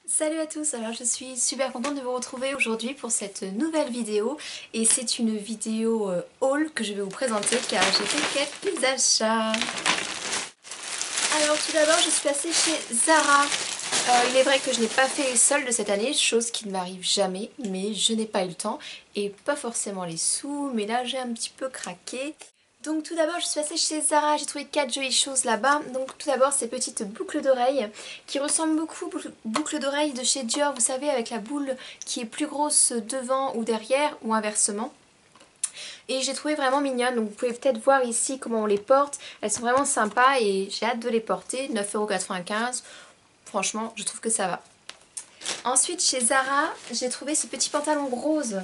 Salut à tous, alors je suis super contente de vous retrouver aujourd'hui pour cette nouvelle vidéo et c'est une vidéo haul que je vais vous présenter car j'ai fait quelques achats. Alors tout d'abord je suis passée chez Zara. Il est vrai que je n'ai pas fait les soldes de cette année, chose qui ne m'arrive jamais, mais je n'ai pas eu le temps et pas forcément les sous, mais là j'ai un petit peu craqué. Donc tout d'abord je suis passée chez Zara, j'ai trouvé 4 jolies choses là-bas. Donc tout d'abord ces petites boucles d'oreilles qui ressemblent beaucoup aux boucles d'oreilles de chez Dior, vous savez, avec la boule qui est plus grosse devant ou derrière ou inversement. Et j'ai trouvé vraiment mignonnes, donc vous pouvez peut-être voir ici comment on les porte. Elles sont vraiment sympas et j'ai hâte de les porter, 9,95 €. Franchement je trouve que ça va. Ensuite chez Zara j'ai trouvé ce petit pantalon rose.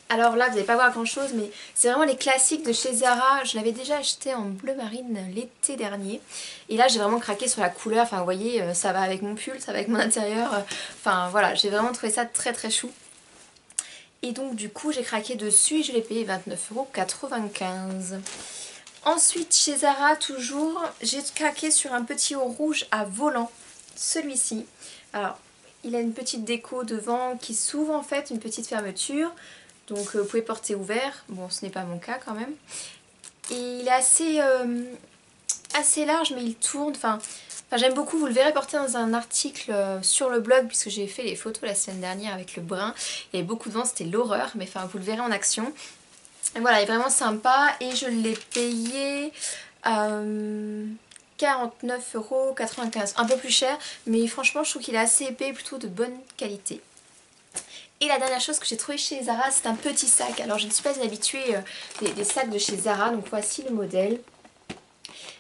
Alors là, vous n'allez pas voir grand chose, mais c'est vraiment les classiques de chez Zara. Je l'avais déjà acheté en bleu marine l'été dernier. Et là, j'ai vraiment craqué sur la couleur. Enfin, vous voyez, ça va avec mon pull, ça va avec mon intérieur. Enfin, voilà, j'ai vraiment trouvé ça très très chou. Et donc, du coup, j'ai craqué dessus et je l'ai payé 29,95 €. Ensuite, chez Zara, toujours, j'ai craqué sur un petit haut rouge à volant. Celui-ci. Alors, il a une petite déco devant qui s'ouvre en fait, une petite fermeture. Donc vous pouvez porter ouvert, bon ce n'est pas mon cas quand même. Et il est assez large mais il tourne, enfin j'aime beaucoup, vous le verrez porter dans un article sur le blog puisque j'ai fait les photos la semaine dernière avec le brun. Il y avait beaucoup de vent, c'était l'horreur, mais enfin vous le verrez en action. Et voilà, il est vraiment sympa et je l'ai payé 49,95 €, un peu plus cher, mais franchement je trouve qu'il est assez épais, plutôt de bonne qualité. Et la dernière chose que j'ai trouvé chez Zara, c'est un petit sac. Alors je ne suis pas une habituée des sacs de chez Zara, donc voici le modèle.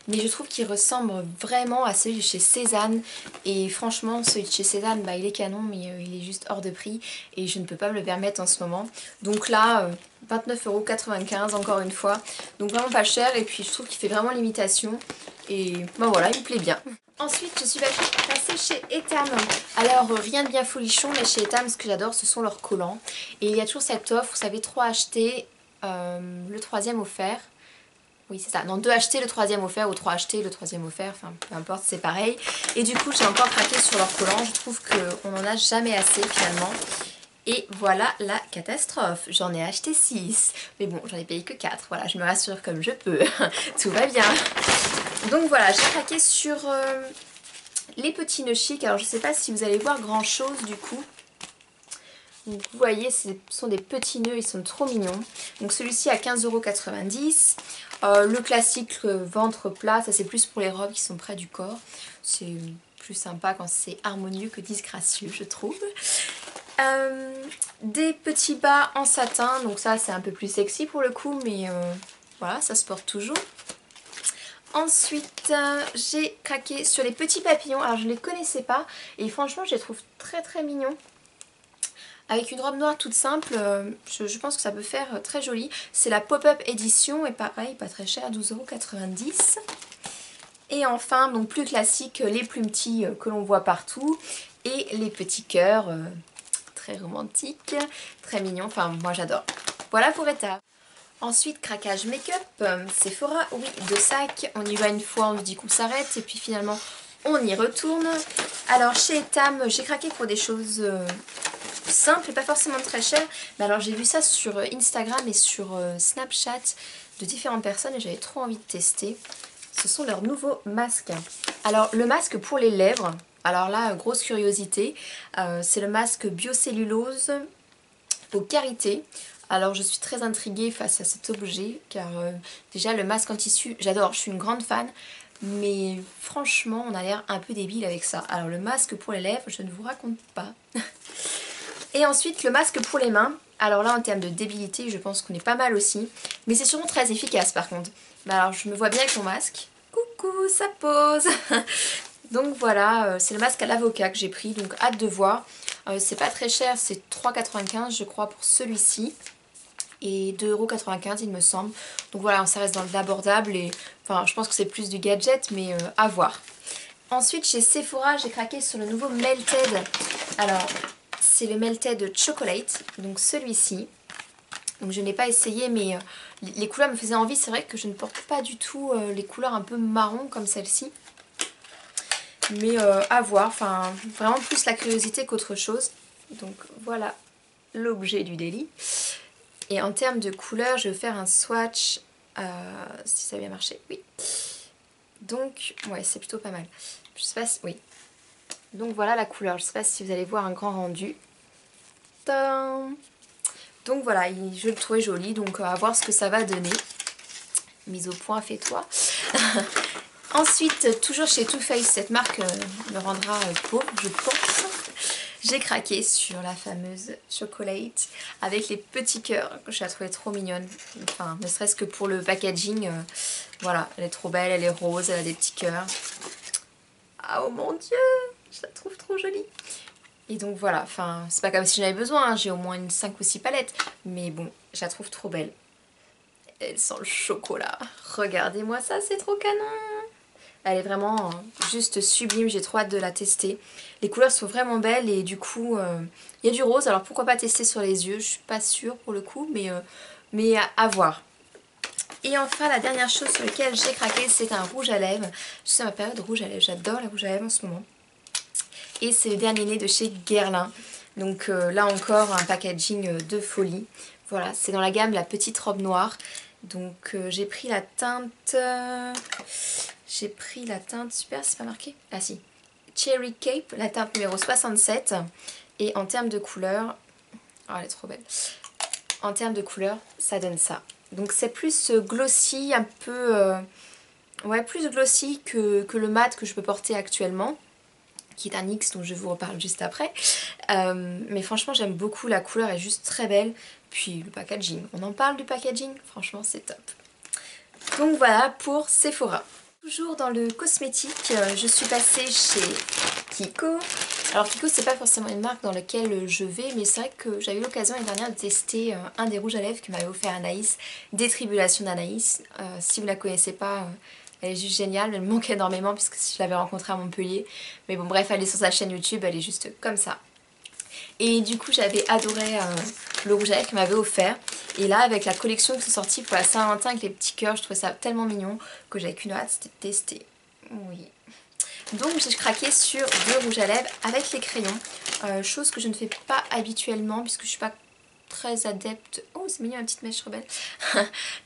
Mais je trouve qu'il ressemble vraiment à celui de chez Cézanne. Et franchement, celui de chez Cézanne, bah, il est canon, mais il est juste hors de prix. Et je ne peux pas me le permettre en ce moment. Donc là, 29,95 € encore une fois. Donc vraiment pas cher. Et puis je trouve qu'il fait vraiment l'imitation. Et ben voilà, il me plaît bien. Ensuite, je suis passée chez Etam. Alors, rien de bien folichon, mais chez Etam, ce que j'adore, ce sont leurs collants. Et il y a toujours cette offre, vous savez, 3 achetés, le troisième offert. Oui, c'est ça. Non, 2 achetés, le troisième offert, ou 3 achetés, le troisième offert. Enfin, peu importe, c'est pareil. Et du coup, j'ai encore craqué sur leurs collants. Je trouve qu'on n'en a jamais assez, finalement. Et voilà la catastrophe. J'en ai acheté 6. Mais bon, j'en ai payé que 4. Voilà, je me rassure comme je peux. Tout va bien. Donc voilà, j'ai craqué sur les petits nœuds chic. Alors je sais pas si vous allez voir grand chose du coup. Donc vous voyez, ce sont des petits nœuds, ils sont trop mignons. Donc celui-ci à 15,90 €. Le classique ventre plat, ça c'est plus pour les robes qui sont près du corps. C'est plus sympa quand c'est harmonieux que disgracieux, je trouve. Des petits bas en satin, donc ça c'est un peu plus sexy pour le coup, mais voilà, ça se porte toujours. Ensuite, j'ai craqué sur les petits papillons. Alors je ne les connaissais pas et franchement je les trouve très très mignons. Avec une robe noire toute simple, je pense que ça peut faire très joli. C'est la pop-up édition et pareil, pas très cher, 12,90 €. Et enfin, donc plus classique, les plumes petits que l'on voit partout. Et les petits cœurs, très romantiques, très mignons, enfin moi j'adore. Voilà pour Etam. Ensuite, craquage make-up, Sephora, oui, 2 sacs. On y va une fois, on se dit qu'on s'arrête et puis finalement on y retourne. Alors chez Etam, j'ai craqué pour des choses simples et pas forcément très chères. Mais alors j'ai vu ça sur Instagram et sur Snapchat de différentes personnes et j'avais trop envie de tester. Ce sont leurs nouveaux masques. Alors le masque pour les lèvres, alors là, grosse curiosité, c'est le masque biocellulose au karité. Alors je suis très intriguée face à cet objet car déjà le masque en tissu, j'adore, je suis une grande fan, mais franchement on a l'air un peu débile avec ça. Alors le masque pour les lèvres, je ne vous raconte pas. Et ensuite le masque pour les mains, alors là en termes de débilité je pense qu'on est pas mal aussi, mais c'est sûrement très efficace par contre. Alors je me vois bien avec mon masque, coucou ça pose. Donc voilà, c'est le masque à l'avocat que j'ai pris, donc hâte de voir. C'est pas très cher, c'est 3,95 € je crois pour celui-ci. Et 2,95 € il me semble. Donc voilà, ça reste dans l'abordable et enfin je pense que c'est plus du gadget mais à voir. Ensuite chez Sephora j'ai craqué sur le nouveau Melted. Alors c'est le Melted Chocolate, donc celui-ci. Donc je n'ai pas essayé mais les couleurs me faisaient envie. C'est vrai que je ne porte pas du tout les couleurs un peu marron comme celle-ci. mais à voir, enfin vraiment plus la curiosité qu'autre chose. Donc voilà l'objet du délit. Et en termes de couleur, je vais faire un swatch, si ça a bien marché, oui. Donc ouais, c'est plutôt pas mal. Je sais pas si, oui. Donc voilà la couleur, je sais pas si vous allez voir un grand rendu. Tadam! Donc voilà, je le trouvais joli, donc à voir ce que ça va donner. Mise au point, fais-toi. Ensuite, toujours chez Too Faced, cette marque me rendra pauvre, je pense. J'ai craqué sur la fameuse chocolate avec les petits cœurs. Je la trouvais trop mignonne. Enfin, ne serait-ce que pour le packaging. Voilà, elle est trop belle, elle est rose, elle a des petits cœurs. Ah oh mon dieu, je la trouve trop jolie. Et donc voilà, enfin, c'est pas comme si j'en avais besoin, hein. J'ai au moins une 5 ou 6 palettes. Mais bon, je la trouve trop belle. Elle sent le chocolat. Regardez-moi ça, c'est trop canon. Elle est vraiment juste sublime, j'ai trop hâte de la tester. Les couleurs sont vraiment belles et du coup, il y a du rose. Alors pourquoi pas tester sur les yeux, je suis pas sûre pour le coup, mais à voir. Et enfin, la dernière chose sur laquelle j'ai craqué, c'est un rouge à lèvres. Je sais ma période rouge à lèvres, j'adore la rouge à lèvres en ce moment. Et c'est le dernier né de chez Guerlain. Donc là encore, un packaging de folie. Voilà, c'est dans la gamme la petite robe noire. Donc j'ai pris la teinte... super, c'est pas marqué? Ah si, Cherry Cape, la teinte numéro 67. Et en termes de couleur, oh elle est trop belle. En termes de couleur, ça donne ça. Donc c'est plus glossy, un peu... ouais, plus glossy que le mat que je peux porter actuellement, qui est un X dont je vous reparle juste après. Mais franchement j'aime beaucoup, la couleur est juste très belle. Puis le packaging, on en parle du packaging, franchement c'est top. Donc voilà pour Sephora. Toujours dans le cosmétique, je suis passée chez Kiko. Alors Kiko c'est pas forcément une marque dans laquelle je vais, mais c'est vrai que j'avais eu l'occasion l'année dernière de tester un des rouges à lèvres que m'avait offert Anaïs, des Tribulations d'Anaïs. Si vous la connaissez pas, elle est juste géniale, elle me manque énormément puisque je l'avais rencontrée à Montpellier. Mais bon bref, allez sur sa chaîne YouTube, elle est juste comme ça. Et du coup j'avais adoré le rouge à lèvres qu'elle m'avait offert. Et là avec la collection qui est sortie pour la Saint-Valentin avec les petits cœurs, je trouvais ça tellement mignon que j'avais qu'une hâte, c'était de tester. Oui. Donc j'ai craqué sur deux rouges à lèvres avec les crayons. Chose que je ne fais pas habituellement puisque je suis pas très adepte... Oh c'est mignon la petite mèche rebelle.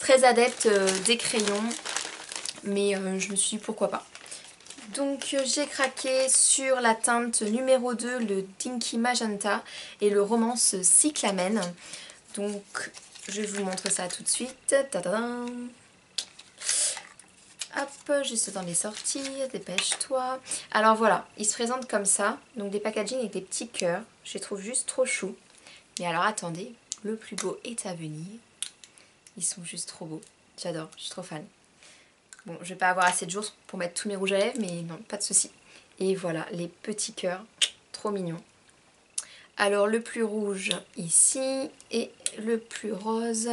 Très adepte des crayons. Mais je me suis dit pourquoi pas. Donc j'ai craqué sur la teinte numéro 2, le Dinky Magenta et le Romance Cyclamen. Donc je vous montre ça tout de suite. Tadadam. Hop, juste dans les sorties, dépêche-toi. Alors voilà, il se présente comme ça. Donc des packaging avec des petits cœurs. Je les trouve juste trop chou. Mais alors attendez, le plus beau est à venir. Ils sont juste trop beaux. J'adore, je suis trop fan. Bon, je vais pas avoir assez de jours pour mettre tous mes rouges à lèvres, mais non, pas de souci. Et voilà, les petits cœurs, trop mignons. Alors le plus rouge ici et le plus rose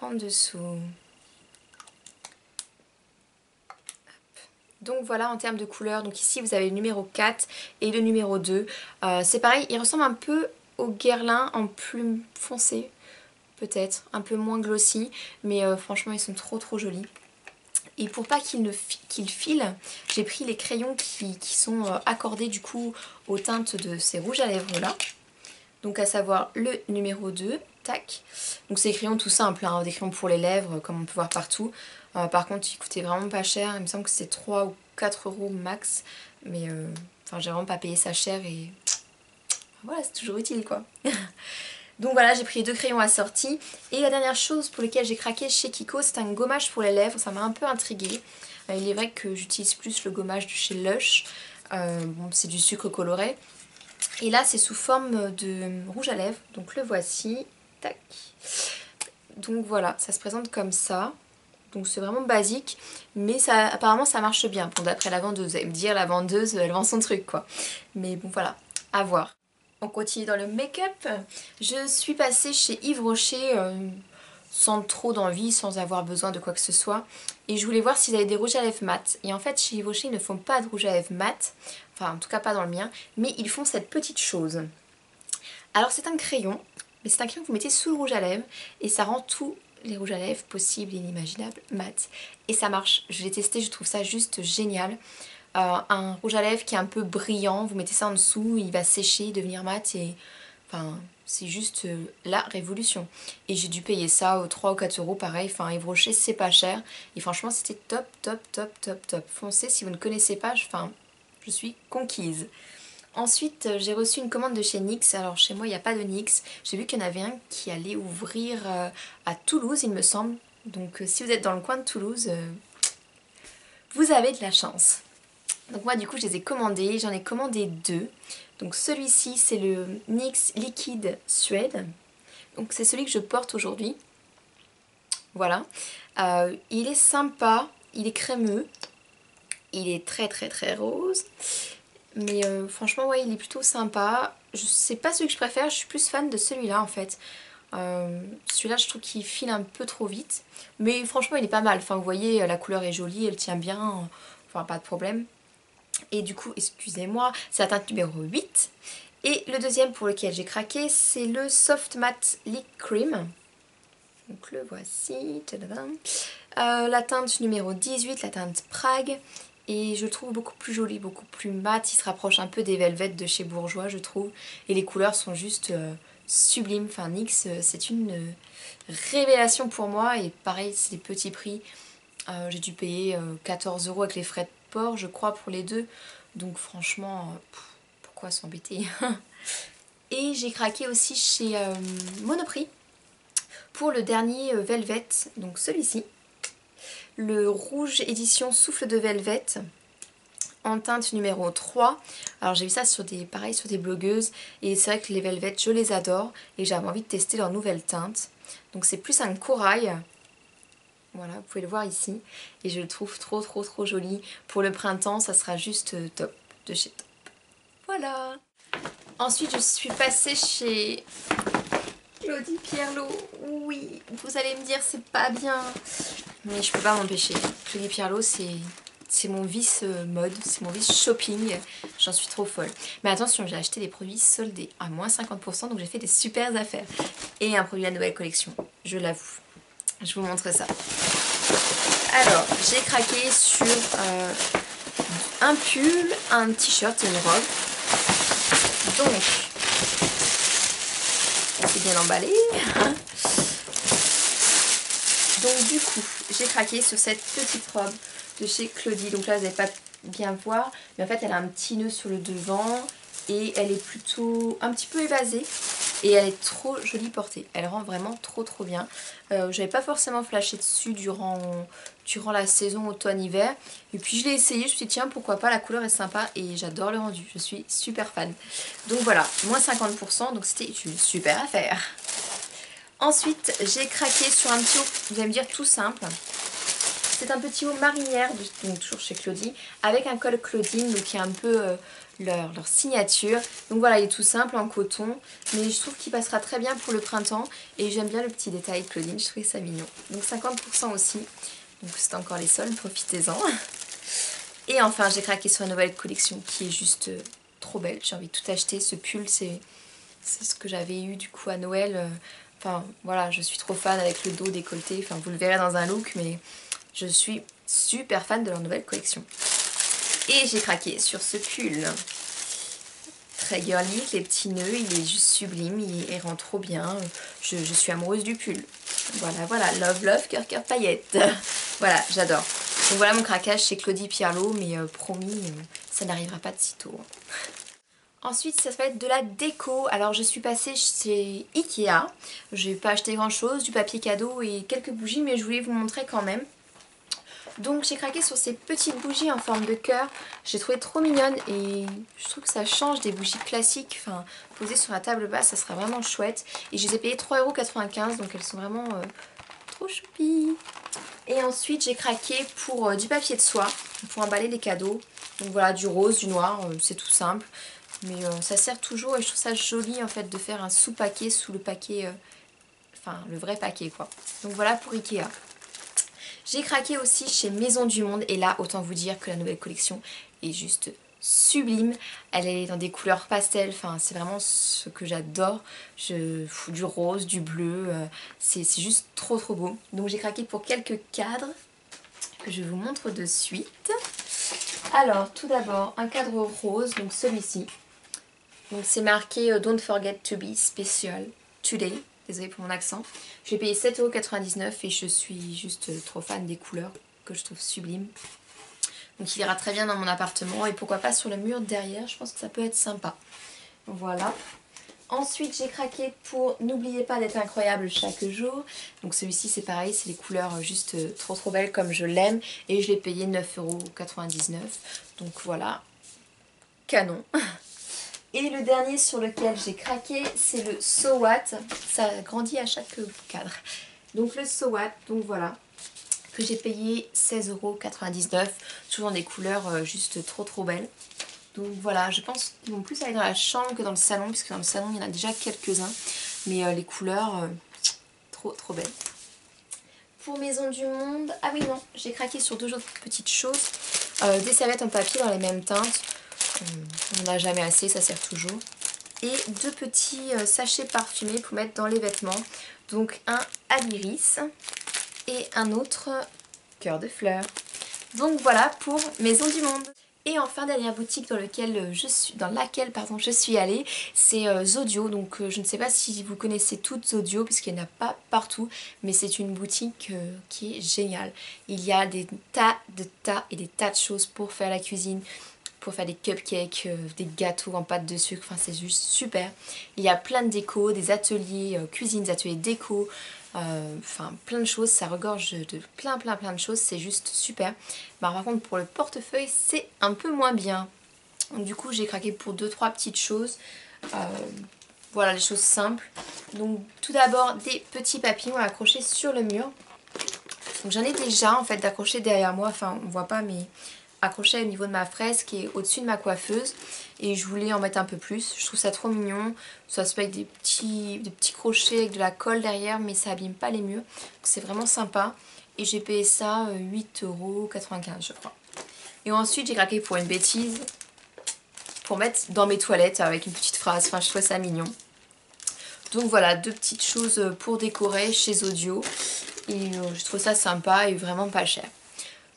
en dessous. Donc voilà en termes de couleur, donc ici vous avez le numéro 4 et le numéro 2. C'est pareil, il ressemble un peu au Guerlain en plume foncée, peut-être, un peu moins glossy, mais franchement ils sont trop jolis. Et pour pas qu'ils filent, j'ai pris les crayons qui sont accordés du coup aux teintes de ces rouges à lèvres là. Donc à savoir le numéro 2, tac. Donc c'est des crayons tout simples, hein, des crayons pour les lèvres comme on peut voir partout. Par contre ils coûtaient vraiment pas cher, il me semble que c'est 3 ou 4 euros max. Mais enfin j'ai vraiment pas payé ça cher et voilà, c'est toujours utile quoi. Donc voilà, j'ai pris les deux crayons assortis. Et la dernière chose pour laquelle j'ai craqué chez Kiko, c'est un gommage pour les lèvres. Ça m'a un peu intriguée. Il est vrai que j'utilise plus le gommage de chez Lush. Bon, c'est du sucre coloré. Et là, c'est sous forme de rouge à lèvres. Donc le voici. Tac. Donc voilà, ça se présente comme ça. Donc c'est vraiment basique. Mais ça, apparemment, ça marche bien. Bon, d'après la vendeuse, elle me dire la vendeuse, elle vend son truc quoi. Mais bon, voilà, à voir. On continue dans le make-up. Je suis passée chez Yves Rocher sans trop d'envie, sans avoir besoin de quoi que ce soit. Et je voulais voir s'ils avaient des rouges à lèvres mat. Et en fait, chez Yves Rocher, ils ne font pas de rouge à lèvres mat. Enfin, en tout cas pas dans le mien. Mais ils font cette petite chose. Alors c'est un crayon. Mais c'est un crayon que vous mettez sous le rouge à lèvres. Et ça rend tous les rouges à lèvres possibles et inimaginables mat. Et ça marche. Je l'ai testé, je trouve ça juste génial. un rouge à lèvres qui est un peu brillant, vous mettez ça en dessous, il va sécher, devenir mat et enfin c'est juste la révolution. Et j'ai dû payer ça aux 3 ou 4 euros pareil, enfin Yves Rocher c'est pas cher et franchement c'était top top top top top. Foncez si vous ne connaissez pas, enfin je suis conquise. Ensuite, j'ai reçu une commande de chez NYX. Alors chez moi, il n'y a pas de NYX. J'ai vu qu'il y en avait un qui allait ouvrir à Toulouse, il me semble. Donc si vous êtes dans le coin de Toulouse, vous avez de la chance. Donc moi, du coup, je les ai commandés. J'en ai commandé 2. Donc celui-ci, c'est le NYX Liquid Suède. Donc c'est celui que je porte aujourd'hui. Voilà. Il est sympa, il est crémeux. Il est très très très rose. Mais franchement ouais il est plutôt sympa. C'est pas celui que je préfère, je suis plus fan de celui-là en fait. Celui-là je trouve qu'il file un peu trop vite. Mais franchement il est pas mal. Enfin vous voyez la couleur est jolie, elle tient bien. Enfin pas de problème. Et du coup excusez-moi, c'est la teinte numéro 8. Et le deuxième pour lequel j'ai craqué c'est le Soft Matte Lip Cream. Donc le voici. La teinte numéro 18, la teinte Prague. Et je le trouve beaucoup plus joli, beaucoup plus mat. Il se rapproche un peu des Velvet de chez Bourjois, je trouve. Et les couleurs sont juste sublimes. Enfin, NYX, c'est une révélation pour moi. Et pareil, c'est des petits prix. J'ai dû payer 14 euros avec les frais de port, je crois, pour les deux. Donc franchement, pourquoi s'embêter? Et j'ai craqué aussi chez Monoprix pour le dernier Velvet, donc celui-ci. Le rouge édition Souffle de Velvet en teinte numéro 3. Alors j'ai vu ça sur des, pareil, sur des blogueuses et c'est vrai que les Velvet je les adore et j'avais envie de tester leur nouvelle teinte. Donc c'est plus un corail. Voilà, vous pouvez le voir ici et je le trouve trop trop trop joli. Pour le printemps ça sera juste top, de chez top. Voilà. Ensuite je suis passée chez Claudie Pierlot. Oui, vous allez me dire c'est pas bien. Mais je peux pas m'empêcher. Claudie Pierlot, c'est mon vice mode, c'est mon vice shopping. J'en suis trop folle. Mais attention, j'ai acheté des produits soldés à moins 50%, donc j'ai fait des super affaires. Et un produit de la nouvelle collection, je l'avoue. Je vous montre ça. Alors, j'ai craqué sur un pull, un t-shirt et une robe. Donc, c'est bien emballé. Donc du coup, j'ai craqué sur cette petite robe de chez Claudie. Donc là, vous n'allez pas bien voir, mais en fait, elle a un petit nœud sur le devant et elle est plutôt un petit peu évasée et elle est trop jolie portée. Elle rend vraiment trop trop bien. J'avais pas forcément flashé dessus durant la saison automne-hiver et puis je l'ai essayé, je me suis dit tiens pourquoi pas, la couleur est sympa et j'adore le rendu, je suis super fan. Donc voilà, moins 50%, donc c'était une super affaire. Ensuite, j'ai craqué sur un petit haut, vous allez me dire tout simple. C'est un petit haut marinière, donc toujours chez Claudie, avec un col Claudine, donc qui est un peu leur signature. Donc voilà, il est tout simple en coton, mais je trouve qu'il passera très bien pour le printemps. Et j'aime bien le petit détail Claudine, je trouvais ça mignon. Donc 50% aussi, donc c'est encore les soldes, profitez-en. Et enfin, j'ai craqué sur une nouvelle collection qui est juste trop belle. J'ai envie de tout acheter, ce pull, c'est ce que j'avais eu du coup à Noël. Enfin voilà, je suis trop fan avec le dos décolleté, enfin vous le verrez dans un look, mais je suis super fan de leur nouvelle collection. Et j'ai craqué sur ce pull. Très girly, avec les petits nœuds, il est juste sublime, il rend trop bien. Je suis amoureuse du pull. Voilà, voilà, love, love, cœur, cœur, paillettes. Voilà, j'adore. Donc voilà mon craquage chez Claudie Pierlot, mais promis, ça n'arrivera pas de sitôt. Ensuite, ça va être de la déco. Alors, je suis passée chez Ikea. Je n'ai pas acheté grand chose, du papier cadeau et quelques bougies, mais je voulais vous montrer quand même. Donc, j'ai craqué sur ces petites bougies en forme de cœur. J'ai trouvé trop mignonne et je trouve que ça change des bougies classiques. Enfin, posées sur la table basse, ça sera vraiment chouette. Et je les ai payées 3,95 €, donc elles sont vraiment trop choupies. Et ensuite, j'ai craqué pour du papier de soie pour emballer les cadeaux. Donc voilà, du rose, du noir, c'est tout simple. Mais ça sert toujours et je trouve ça joli en fait de faire un sous-paquet sous le paquet, enfin le vrai paquet quoi. Donc voilà pour Ikea. J'ai craqué aussi chez Maison du Monde et là autant vous dire que la nouvelle collection est juste sublime. Elle est dans des couleurs pastel, enfin c'est vraiment ce que j'adore. Du rose, du bleu, c'est juste trop trop beau. Donc j'ai craqué pour quelques cadres que je vous montre de suite. Alors tout d'abord un cadre rose, donc celui-ci. Donc c'est marqué Don't forget to be special today. Désolée pour mon accent. Je l'ai payé 7,99 € et je suis juste trop fan des couleurs que je trouve sublimes. Donc il ira très bien dans mon appartement et pourquoi pas sur le mur derrière, je pense que ça peut être sympa. Voilà. Ensuite j'ai craqué pour N'oubliez pas d'être incroyable chaque jour. Donc celui-ci c'est pareil, c'est les couleurs juste trop belles comme je l'aime. Et je l'ai payé 9,99 €. Donc voilà, canon. Et le dernier sur lequel j'ai craqué, c'est le So What. Ça grandit à chaque cadre. Donc le So What, donc voilà, que j'ai payé 16,99 €. Toujours des couleurs juste trop belles. Donc voilà, je pense qu'ils vont plus aller dans la chambre que dans le salon, puisque dans le salon il y en a déjà quelques-uns. Mais les couleurs, trop belles. Pour Maison du Monde, ah oui non, j'ai craqué sur deux autres petites choses. Des serviettes en papier dans les mêmes teintes. On n'en a jamais assez, ça sert toujours. Et deux petits sachets parfumés pour mettre dans les vêtements. Donc un à l'iris et un autre cœur de fleurs. Donc voilà pour Maison du Monde. Et enfin, dernière boutique dans laquelle je suis allée, c'est Zodio. Donc je ne sais pas si vous connaissez toutes Zodio, puisqu'il n'y en a pas partout, mais c'est une boutique qui est géniale. Il y a des tas et des tas de choses pour faire la cuisine, pour faire des cupcakes, des gâteaux en pâte de sucre, enfin c'est juste super. Il y a plein de déco, des ateliers cuisine, des ateliers déco, enfin plein de choses, ça regorge de plein de choses, c'est juste super. Bah, par contre pour le portefeuille c'est un peu moins bien. Donc, du coup j'ai craqué pour 2-3 petites choses. Voilà les choses simples. Donc tout d'abord des petits papillons à accrocher sur le mur. Donc j'en ai déjà en fait d'accrocher derrière moi, enfin on voit pas mais accroché au niveau de ma fresque et au-dessus de ma coiffeuse, et je voulais en mettre un peu plus. Je trouve ça trop mignon. Ça se fait avec des petits crochets avec de la colle derrière, mais ça abîme pas les murs. C'est vraiment sympa et j'ai payé ça 8,95 € je crois. Et ensuite j'ai craqué pour une bêtise, pour mettre dans mes toilettes avec une petite phrase. Enfin je trouve ça mignon. Donc voilà, deux petites choses pour décorer chez Zodio et je trouve ça sympa et vraiment pas cher.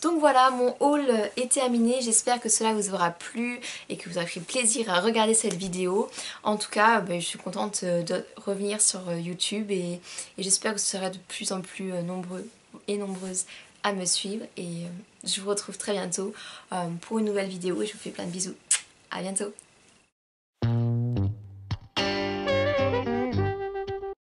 Donc voilà, mon haul est terminé, j'espère que cela vous aura plu et que vous aurez pris plaisir à regarder cette vidéo. En tout cas, je suis contente de revenir sur YouTube et j'espère que vous serez de plus en plus nombreux et nombreuses à me suivre. Et je vous retrouve très bientôt pour une nouvelle vidéo et je vous fais plein de bisous. À bientôt.